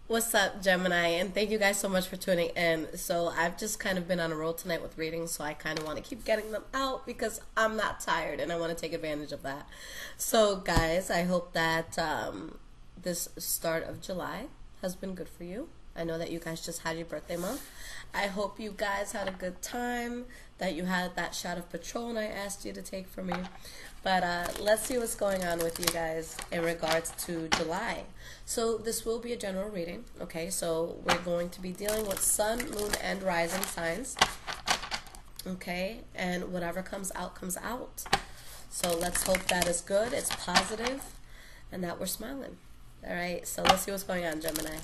What's up, Gemini? And thank you guys so much for tuning in. So, I've just kind of been on a roll tonight with readings, so I kind of want to keep getting them out because I'm not tired and I want to take advantage of that. So, guys, I hope that this start of July has been good for you. I know that you guys just had your birthday month. I hope you guys had a good time, that you had that shot of Patron I asked you to take from me. But let's see what's going on with you guys in regards to July. So this will be a general reading, okay? So we're going to be dealing with sun, moon, and rising signs, okay? And whatever comes out, comes out. So let's hope that is good, it's positive, and that we're smiling. All right, so let's see what's going on, Gemini.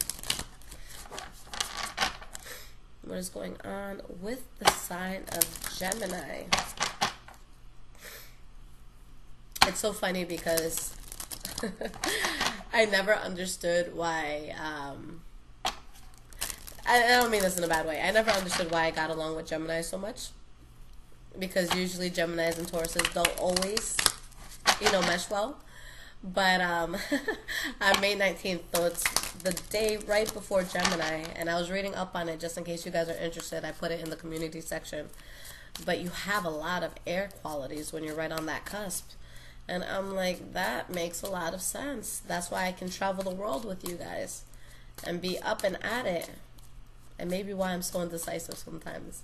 What is going on with the sign of Gemini? It's so funny because I never understood why, I don't mean this in a bad way. I never understood why I got along with Gemini so much. Because usually Geminis and Tauruses don't always, mesh well. But on May 19th, so it's the day right before Gemini, and I was reading up on it just in case you guys are interested. I put it in the community section. But you have a lot of air qualities when you're right on that cusp. And I'm like, that makes a lot of sense. That's why I can travel the world with you guys and be up and at it. And maybe why I'm so indecisive sometimes.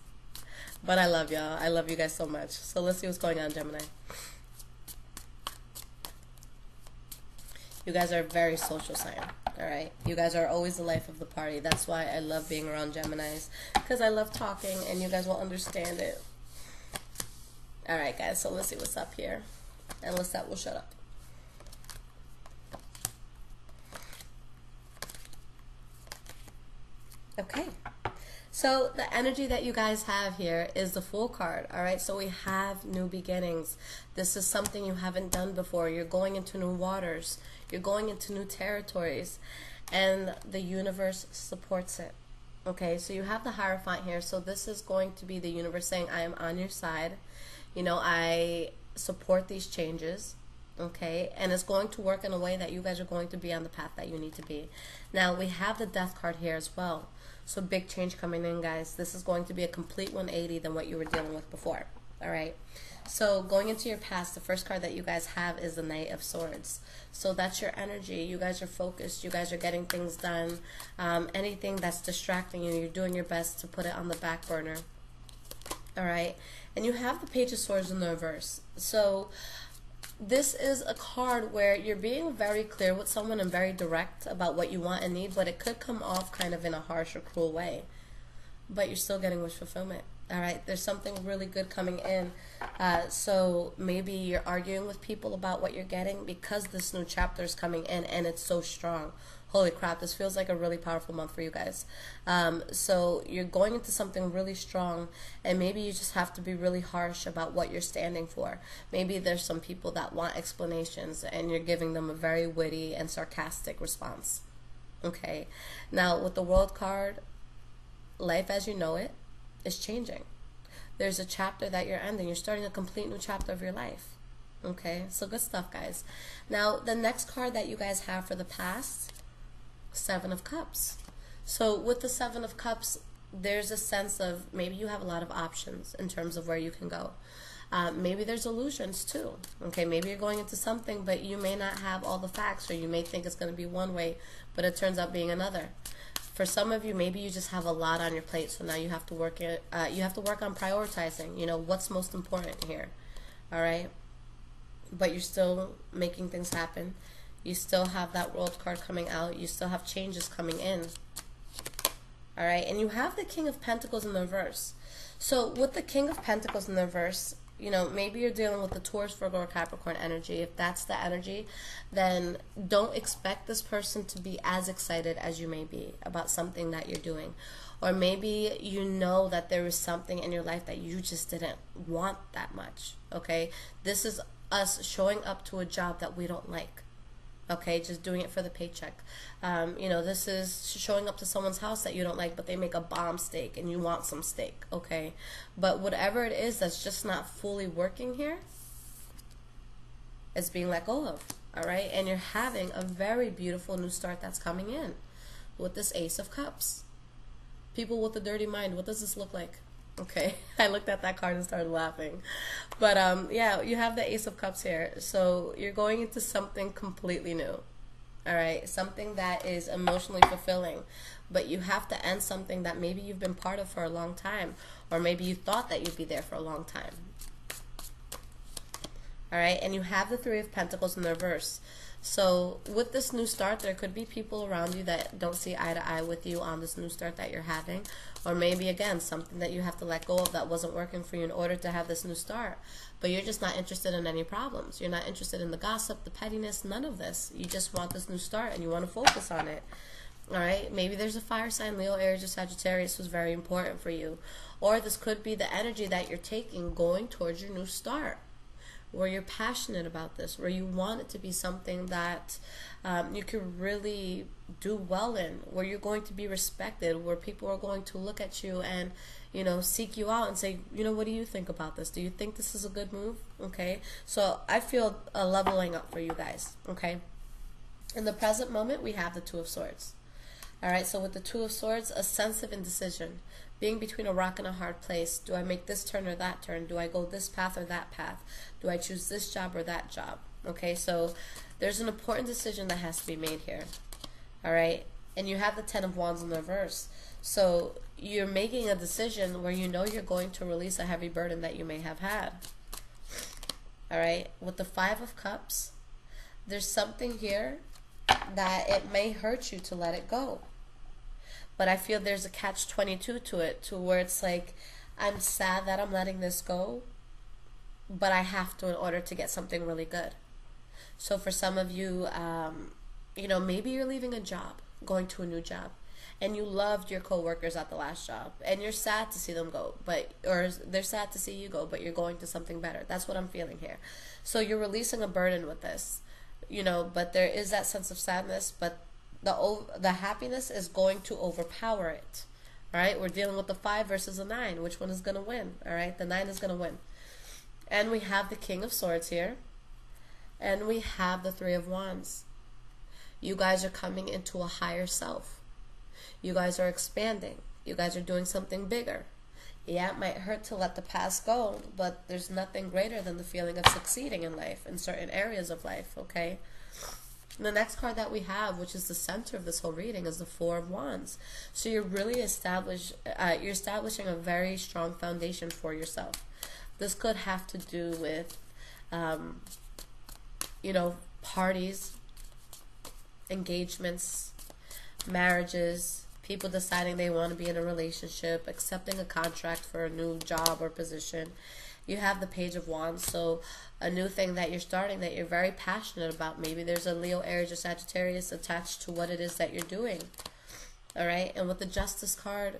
But I love y'all. I love you guys so much. So let's see what's going on, Gemini. You guys are a very social sign, all right? You guys are always the life of the party. That's why I love being around Geminis, because I love talking and you guys will understand it. All right, guys, so let's see what's up here. And Lisette will shut up. Okay. So the energy that you guys have here is the Fool card, all right? So we have new beginnings. This is something you haven't done before. You're going into new waters. You're going into new territories. And the universe supports it. Okay, so you have the Hierophant here. So this is going to be the universe saying, I am on your side. I support these changes, okay? And it's going to work in a way that you guys are going to be on the path that you need to be. Now, we have the Death card here as well. So big change coming in, guys. This is going to be a complete 180 than what you were dealing with before, all right? So going into your past, the first card that you guys have is the Knight of Swords. So that's your energy. You guys are focused. You guys are getting things done. Anything that's distracting you, you're doing your best to put it on the back burner. All right, and you have the Page of Swords in the reverse. So this is a card where you're being very clear with someone and very direct about what you want and need, but it could come off kind of in a harsh or cruel way. But you're still getting wish fulfillment. All right, there's something really good coming in. So maybe you're arguing with people about what you're getting because this new chapter is coming in and it's so strong. Holy crap, this feels like a really powerful month for you guys. So you're going into something really strong, and maybe you just have to be really harsh about what you're standing for. Maybe there's some people that want explanations, and you're giving them a very witty and sarcastic response. Okay, now with the World card, life as you know it is changing. There's a chapter that you're ending. You're starting a complete new chapter of your life. Okay, so good stuff, guys. Now, the next card that you guys have for the past, Seven of Cups. So with the Seven of Cups, there's a sense of maybe you have a lot of options in terms of where you can go. Maybe there's illusions too. Okay, maybe you're going into something, but you may not have all the facts, or you may think it's going to be one way, but it turns out being another. For some of you, maybe you just have a lot on your plate, so now you have to work it. You have to work on prioritizing. What's most important here. All right, but you're still making things happen. You still have that World card coming out. You still have changes coming in. All right, and you have the King of Pentacles in the reverse. So with the King of Pentacles in the reverse, maybe you're dealing with the Taurus, Virgo, or Capricorn energy. If that's the energy, then don't expect this person to be as excited as you may be about something that you're doing. Or maybe you know that there is something in your life that you just didn't want that much, okay? This is us showing up to a job that we don't like. Okay, just doing it for the paycheck. This is showing up to someone's house that you don't like, but they make a bomb steak and you want some steak, okay? But whatever it is that's just not fully working here, it's being let go of, all right? And you're having a very beautiful new start that's coming in, with this Ace of Cups. People with a dirty mind, what does this look like? Okay, I looked at that card and started laughing. But yeah, you have the Ace of Cups here. So you're going into something completely new. All right, something that is emotionally fulfilling. But you have to end something that maybe you've been part of for a long time. Or maybe you thought that you'd be there for a long time. All right, and you have the Three of Pentacles in the reverse. So with this new start, there could be people around you that don't see eye to eye with you on this new start that you're having. Or maybe, again, something that you have to let go of that wasn't working for you in order to have this new start. But you're just not interested in any problems. You're not interested in the gossip, the pettiness, none of this. You just want this new start and you want to focus on it. All right, maybe there's a fire sign, Leo, Aries, or Sagittarius was very important for you. Or this could be the energy that you're taking going towards your new start, where you're passionate about this, where you want it to be something that you can really do well in, where you're going to be respected, where people are going to look at you and, you know, seek you out and say, you know, what do you think about this? Do you think this is a good move? Okay, so I feel a leveling up for you guys, okay? In the present moment, we have the Two of Swords. All right, so with the Two of Swords, a sense of indecision, being between a rock and a hard place. Do I make this turn or that turn? Do I go this path or that path? Do I choose this job or that job? Okay, so there's an important decision that has to be made here. All right, and you have the Ten of Wands in the reverse. So you're making a decision where you know you're going to release a heavy burden that you may have had. All right, with the Five of Cups, there's something here that it may hurt you to let it go. But I feel there's a catch-22 to it, to where it's like, I'm sad that I'm letting this go, but I have to in order to get something really good. So for some of you, you know, maybe you're leaving a job, going to a new job, and you loved your coworkers at the last job, and you're sad to see them go, or they're sad to see you go, but you're going to something better. That's what I'm feeling here. So you're releasing a burden with this, you know, but there is that sense of sadness, but the happiness is going to overpower it. All right, we're dealing with the 5 versus a 9. Which one is going to win? All right, the 9 is going to win. And we have the King of Swords here, and we have the Three of Wands. You guys are coming into a higher self. You guys are expanding. You guys are doing something bigger. Yeah, it might hurt to let the past go, but there's nothing greater than the feeling of succeeding in life, in certain areas of life, okay? The next card that we have, which is the center of this whole reading, is the Four of Wands. So you're really you're establishing a very strong foundation for yourself. This could have to do with, you know, parties, engagements, marriages, people deciding they want to be in a relationship, accepting a contract for a new job or position. You have the Page of Wands, so a new thing that you're starting that you're very passionate about. Maybe there's a Leo, Aries, or Sagittarius attached to what it is that you're doing. All right, and with the Justice card,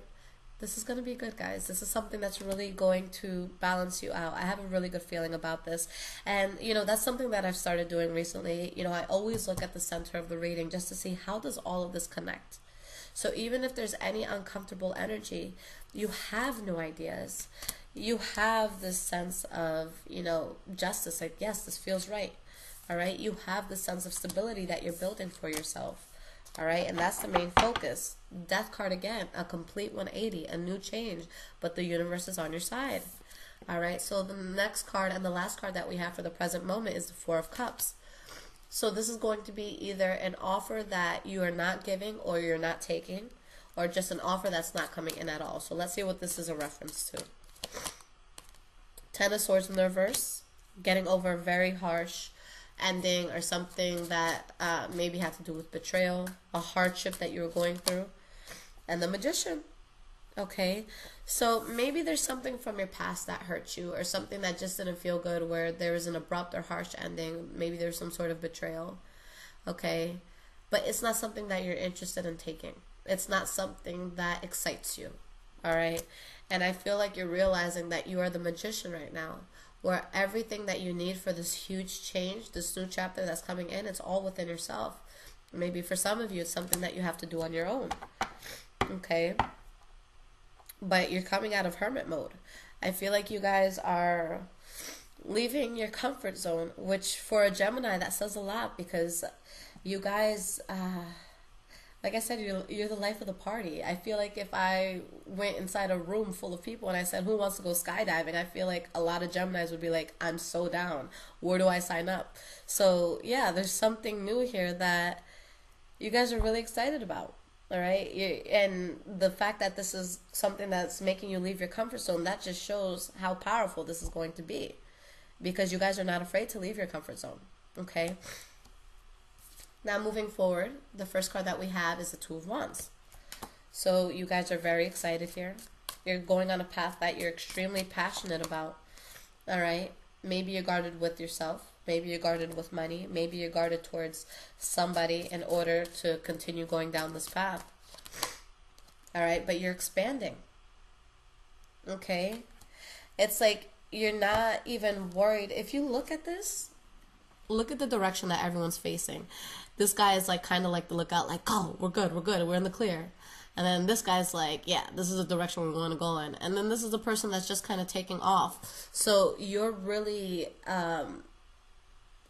this is going to be good, guys. This is something that's really going to balance you out. I have a really good feeling about this. And, you know, that's something that I've started doing recently. You know, I always look at the center of the reading just to see how does all of this connect. So even if there's any uncomfortable energy, you have new ideas. You have this sense of, you know, justice, like, yes, this feels right. All right, you have the sense of stability that you're building for yourself. All right, and that's the main focus. Death card again, a complete 180, a new change, but the universe is on your side. All right, so the next card and the last card that we have for the present moment is the Four of Cups. So this is going to be either an offer that you are not giving or you're not taking, or just an offer that's not coming in at all. So let's see what this is a reference to. Ten of Swords in the reverse, getting over a very harsh ending or something that maybe had to do with betrayal, a hardship that you were going through. And the Magician. Okay, so maybe there's something from your past that hurt you, or something that just didn't feel good, where there was an abrupt or harsh ending. Maybe there's some sort of betrayal. Okay, but it's not something that you're interested in taking. It's not something that excites you. All right, and I feel like you're realizing that you are the Magician right now, where everything that you need for this huge change, this new chapter that's coming in, it's all within yourself. Maybe for some of you, it's something that you have to do on your own. Okay, but you're coming out of hermit mode. I feel like you guys are leaving your comfort zone, which for a Gemini, that says a lot, because you guys Like I said, you're the life of the party. I feel like if I went inside a room full of people and I said, who wants to go skydiving? I feel like a lot of Geminis would be like, I'm so down. Where do I sign up? So yeah, there's something new here that you guys are really excited about. All right. And the fact that this is something that's making you leave your comfort zone, that just shows how powerful this is going to be, because you guys are not afraid to leave your comfort zone. Okay. Now, moving forward, the first card that we have is the Two of Wands. So you guys are very excited here. You're going on a path that you're extremely passionate about. All right. Maybe you're guarded with yourself. Maybe you're guarded with money. Maybe you're guarded towards somebody in order to continue going down this path. All right. But you're expanding. Okay. It's like you're not even worried. If you look at this, look at the direction that everyone's facing. This guy is like kind of like the lookout, like, oh, we're good, we're in the clear. And then this guy's like, yeah, this is the direction we want to go in. And then this is the person that's just kind of taking off. So you're really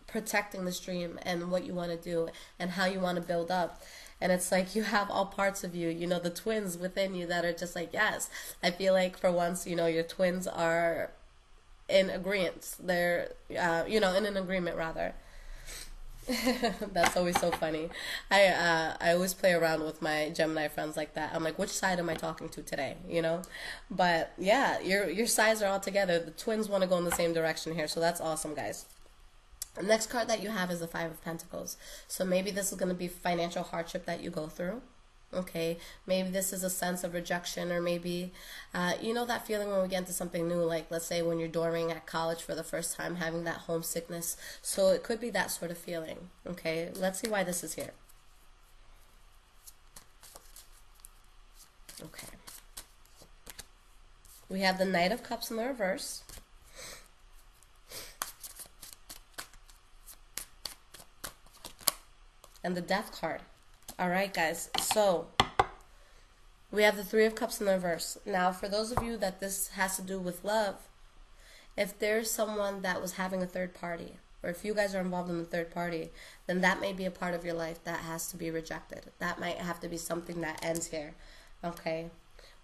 protecting this dream and what you want to do and how you want to build up. And it's like you have all parts of you, you know, the twins within you that are just like, yes. I feel like for once, you know, your twins are in agreement. They're, you know, in an agreement rather. That's always so funny. I always play around with my Gemini friends like that. I'm like, which side am I talking to today? You know, but yeah, your sides are all together. The twins want to go in the same direction here, so that's awesome, guys. The next card that you have is the Five of Pentacles. So maybe this is going to be financial hardship that you go through. Okay, maybe this is a sense of rejection, or maybe, you know, that feeling when we get into something new, like let's say when you're dorming at college for the first time, having that homesickness. So it could be that sort of feeling. Okay, let's see why this is here. Okay, we have the Knight of Cups in the reverse. And the Death card. All right, guys, so we have the Three of Cups in the reverse. Now, for those of you that this has to do with love, if there's someone that was having a third party, or if you guys are involved in the third party, then that may be a part of your life that has to be rejected. That might have to be something that ends here, okay,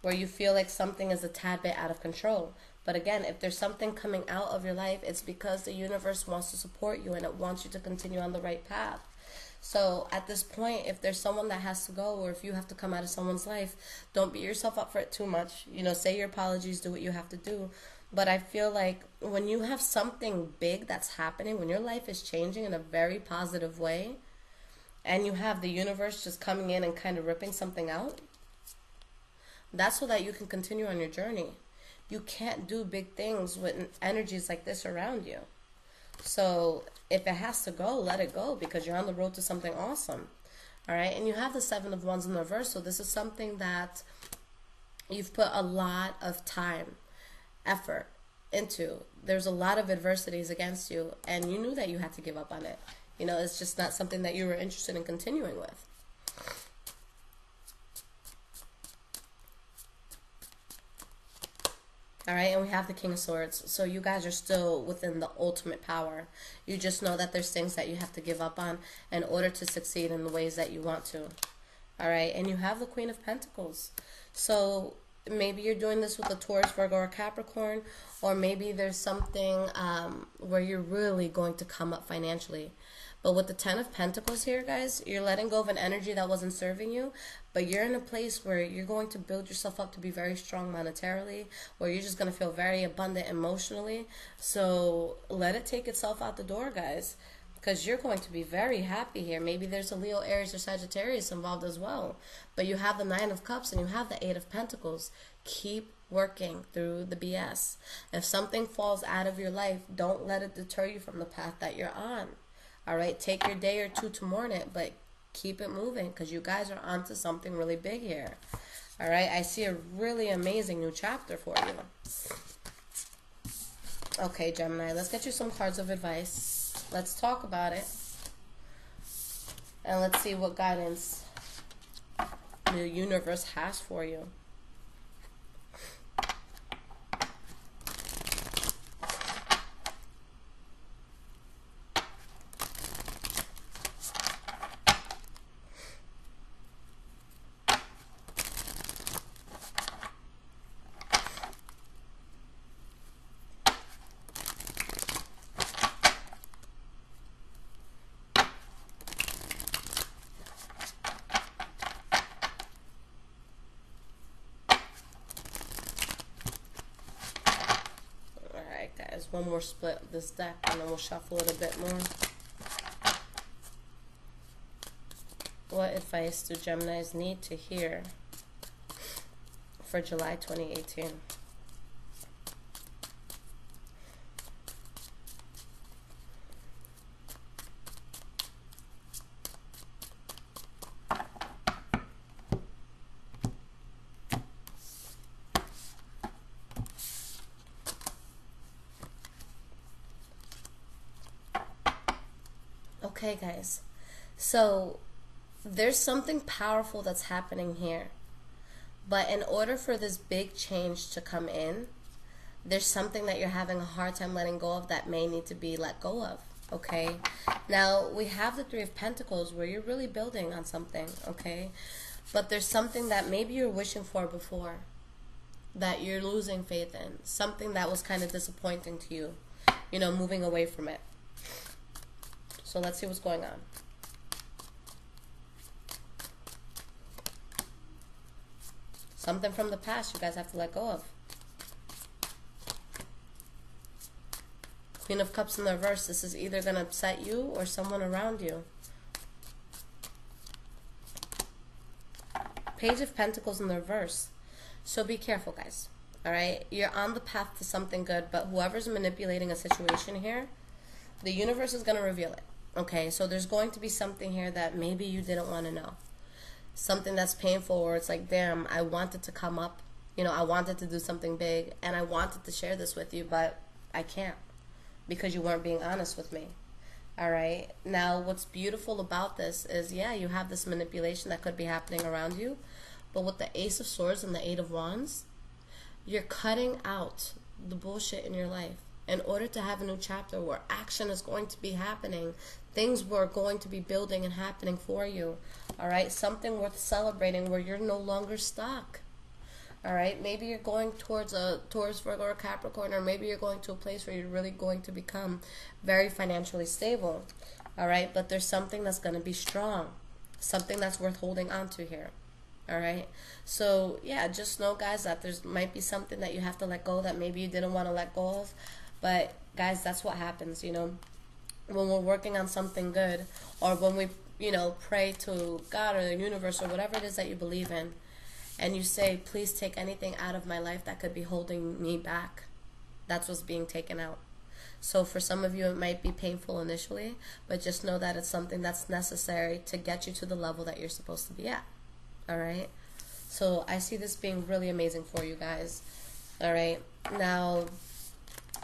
where you feel like something is a tad bit out of control. But again, if there's something coming out of your life, it's because the universe wants to support you and it wants you to continue on the right path. So at this point, if there's someone that has to go, or if you have to come out of someone's life, don't beat yourself up for it too much. You know, say your apologies, do what you have to do. But I feel like when you have something big that's happening, when your life is changing in a very positive way, and you have the universe just coming in and kind of ripping something out, that's so that you can continue on your journey. You can't do big things with energies like this around you. So if it has to go, let it go, because you're on the road to something awesome. All right. And you have the Seven of Wands in the reverse. So this is something that you've put a lot of time, effort into. There's a lot of adversities against you, and you knew that you had to give up on it. You know, it's just not something that you were interested in continuing with. All right, and we have the King of Swords. So you guys are still within the ultimate power. You just know that there's things that you have to give up on in order to succeed in the ways that you want to. All right, and you have the Queen of Pentacles. So maybe you're doing this with a Taurus, Virgo, or Capricorn, or maybe there's something where you're really going to come up financially. But with the Ten of Pentacles here, guys, you're letting go of an energy that wasn't serving you, but you're in a place where you're going to build yourself up to be very strong monetarily, or you're just going to feel very abundant emotionally. So let it take itself out the door, guys, because you're going to be very happy here. Maybe there's a Leo, Aries, or Sagittarius involved as well. But you have the Nine of Cups and you have the Eight of Pentacles. Keep working through the BS. If something falls out of your life, don't let it deter you from the path that you're on. All right, take your day or two to mourn it, but keep it moving, because you guys are onto something really big here. All right, I see a really amazing new chapter for you. Okay, Gemini, let's get you some cards of advice. Let's talk about it. And let's see what guidance the universe has for you. one more split of this deck, and then we'll shuffle it a bit more. What advice do Geminis need to hear for July 2018? Okay, guys, so there's something powerful that's happening here, but in order for this big change to come in, there's something that you're having a hard time letting go of that may need to be let go of. Okay, now we have the Three of Pentacles where you're really building on something. Okay, but there's something that maybe you're wishing for before that you're losing faith in, something that was kind of disappointing to you, you know, moving away from it. So let's see what's going on. Something from the past you guys have to let go of. Queen of Cups in the reverse. This is either going to upset you or someone around you. Page of Pentacles in the reverse. So be careful, guys. Alright? You're on the path to something good, but whoever's manipulating a situation here, the universe is going to reveal it. Okay, so there's going to be something here that maybe you didn't want to know. Something that's painful, or it's like, damn, I wanted to come up. You know, I wanted to do something big, and I wanted to share this with you, but I can't because you weren't being honest with me. Alright, now what's beautiful about this is, yeah, you have this manipulation that could be happening around you, but with the Ace of Swords and the Eight of Wands, you're cutting out the bullshit in your life in order to have a new chapter where action is going to be happening. Things were going to be building and happening for you. Alright, something worth celebrating where you're no longer stuck. Alright, maybe you're going towards a Taurus, Virgo, or Capricorn, or maybe you're going to a place where you're really going to become very financially stable. Alright, but there's something that's going to be strong. Something that's worth holding on to here. Alright, so yeah, just know, guys, that there's might be something that you have to let go that maybe you didn't want to let go of. But guys, that's what happens, you know, when we're working on something good, or when we, you know, pray to God or the universe or whatever it is that you believe in, and you say, please take anything out of my life that could be holding me back. That's what's being taken out. So for some of you, it might be painful initially, but just know that it's something that's necessary to get you to the level that you're supposed to be at. Alright? So I see this being really amazing for you guys. Alright? Now,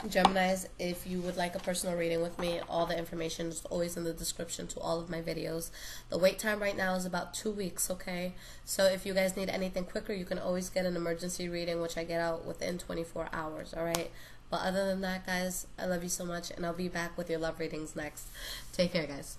Geminis, if you would like a personal reading with me, all the information is always in the description to all of my videos. The wait time right now is about 2 weeks, okay? So if you guys need anything quicker, you can always get an emergency reading, which I get out within 24 hours, alright? But other than that, guys, I love you so much, and I'll be back with your love readings next. Take care, guys.